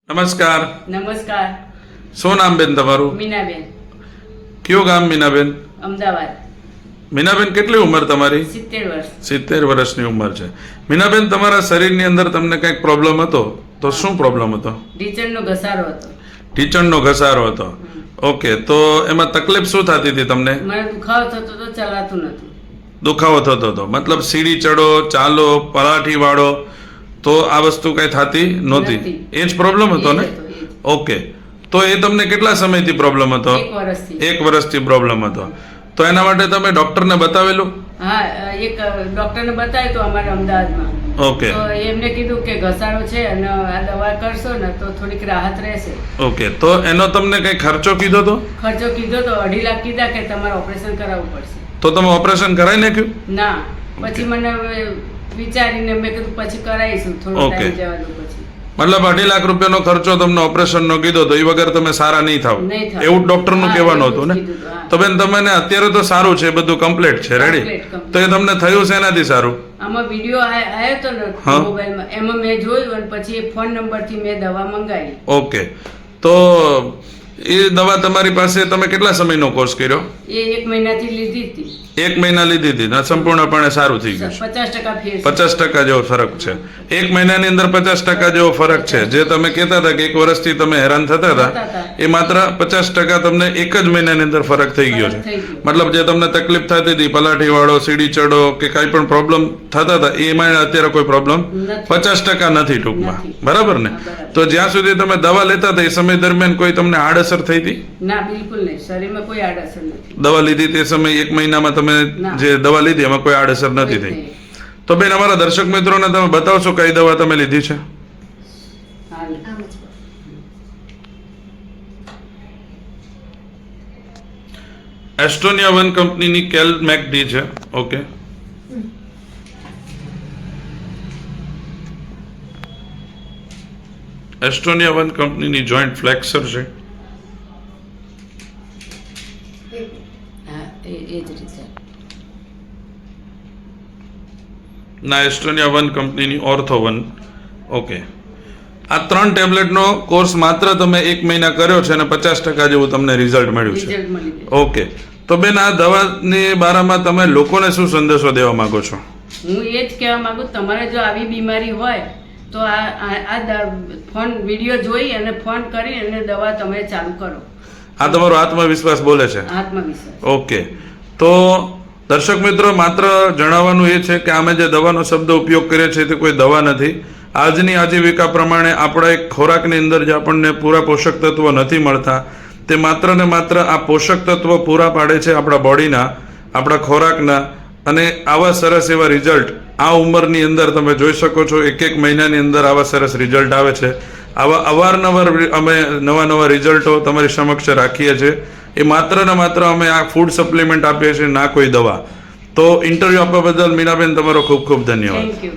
નમસ્કાર. નમસ્કાર. શું નામ બેન તમારું? મીનાબેન. કયું ગામ મીનાબેન? અમદાવાદ. મીનાબેન કેટલી ઉંમર તમારી? 70 વર્ષ. 70 વર્ષની ઉંમર છે. મીનાબેન તમારા શરીરની અંદર તમને કંઈક પ્રોબ્લેમ હતો તો શું પ્રોબ્લેમ હતો? ઢીંચણનો ઘસારો હતો. ઢીંચણનો ઘસારો હતો. ઓકે, તો એમાં તકલીફ શું થતી હતી તમને? મને દુખાવો થતો તો ચલાતું નતું. દુખાવો થતો હતો મતલબ સીડી ચડો, ચાલો, પલાઠી વાળો, તો આ વસ્તુ કઈ થતી નહોતી. નથી. એ જ પ્રોબ્લેમ હતો ને? એ જ. ઓકે, તો એ તમને કેટલા સમયથી પ્રોબ્લેમ હતો? 1 વર્ષથી. 1 વર્ષથી પ્રોબ્લેમ હતો. તો એના માટે તમે ડોક્ટરને બતાવેલું? હા, એક ડોક્ટરને બતાવ્યું તો અમારે અમદાવાદમાં. ઓકે તો એમને કીધું કે ઘસારો છે અને આ દવા કરશો ને તો થોડીક રાહત રહેશે. ઓકે, તો એનો તમને કઈ ખર્ચો કીધો તો? ખર્ચો કીધો તો 2.5 લાખ કીધા કે તમારે ઓપરેશન કરાવવું પડશે. તો તમે ઓપરેશન કરાવી નાખ્યું? ના, પછી મને હવે વિચારીને મેં કીધું પછી કરાવીશું, થોડો Okay. ટાઈમ જવા દો પછી. મતલબ 2.5 લાખ રૂપિયાનો ખર્ચો તમને ઓપરેશનનો કીધો તો એ વગર તમે સારા નહીં થાવ, નહીં થાવ. એવું ડોક્ટરનું હા, કહેવાનું એવું હતું જ ને? કીધું હતું, હા. તો બેન તમને અત્યારે તો સારું છે, બધું કમ્પ્લીટ છે, રેડી? Complete. તો એ તમને થયું છે એનાથી સારું? આમાં વિડીયો આવ્યો તો ને હા. મોબાઈલમાં, એમાં મેં જોયું અને પછી એ ફોન નંબરથી મેં દવા મંગાવી. ઓકે, તો એ દવા તમારી પાસે તમે કેટલા સમયનો કોર્સ કર્યો? એ 1 મહિનાથી લીધી હતી. 1 મહિના લીધી હતી ને સંપૂર્ણપણે સારું થઈ ગયું છે? 50% ફેર છે. 50% જેવો ફરક છે. 1 મહિનાની અંદર 50% જેવો ફરક છે. જે તમે કહેતા હતા કે 1 વર્ષથી તમે હેરાન થતા હતા, એ માત્ર 50% તમને 1 જ મહિનાની અંદર ફરક થઈ ગયો છે. ફરક થઈ ગયો. મતલબ જે તમને તકલીફ થતી હતી, પલાઠી વાળો, સીડી ચડો કે કાંઈ પણ પ્રોબ્લેમ થતા હતા, એમાં અત્યારે કોઈ પ્રોબ્લેમ નથી. 50% નથી ટૂંકમાં. નથી. બરાબર ને? હા, બરાબર. તો જ્યાં સુધી તમે દવા લેતા હતા એ સમય દરમિયાન કોઈ તમને આડઅસર થઈ હતી? ના, બિલકુલ નહીં. શરીરમાં કોઈ આડઅસર નથી. દવા લીધી તે સમય 1 મહિનામાં તમે ના. જે દવા લીધી એમાં કોઈ આડઅસર નથી થઈ? તો બેન અમારા દર્શક મિત્રોને તમે બતાવશો કઈ દવા તમે લીધી છે? હાલ. એસ્ટોનિયા 1 કંપનીની કેલ મેક ડી છે. ઓકે, એસ્ટોનિયા 1 કંપનીની જોઈન્ટ ફ્લેક્સર છે. હા, એ જ રીતે. ના, એસ્ટોનિયા 1 કંપનીની ઓર્થો 1. ઓકે, આ 3 ટેબ્લેટનો કોર્સ માત્ર તમે 1 મહિના કર્યો છે અને 50% જેવું તમને રિઝલ્ટ મળ્યું છે. રિઝલ્ટ મળી ગયું. ઓકે, તો બેન આ દવાની બારામાં તમે લોકોને શું સંદેશો દેવા માંગો છો? હું એ જ કહેવા માંગુ, તમારે જો આવી બીમારી હોય તો ફોન વિડીયો જોઈ અને ફોન કરી અને દવા તમે ચાલુ કરો. આ તમારો આત્મવિશ્વાસ બોલે છે? આત્મવિશ્વાસ. ઓકે, તો દર્શક મિત્રો, માત્ર જણાવવાનું એ છે કે અમે જે દવાનો શબ્દ ઉપયોગ કરીએ છીએ તે કોઈ દવા નથી. આજની આજીવિકા પ્રમાણે આપણા એક ખોરાકની અંદર જે આપણને પૂરા પોષક તત્વો નથી મળતા, તે માત્ર ને માત્ર આ પોષક તત્વો પૂરા પાડે છે આપણા બોડીના, આપણા ખોરાકના. અને આવા સરસ એવા રિઝલ્ટ આ ઉંમરની અંદર તમે જોઈ શકો છો. 1 મહિનાની અંદર આવા સરસ રિઝલ્ટ આવે છે. આવા અવારનવાર અમે નવા રિઝલ્ટો તમારી સમક્ષ રાખીએ છીએ. એ માત્ર ને માત્ર અમે આ ફૂડ સપ્લિમેન્ટ આપીએ છીએ, ના કોઈ દવા. તો ઇન્ટરવ્યુ આપવા બદલ મીનાબેન તમારો ખૂબ ખૂબ ધન્યવાદ. Thank you.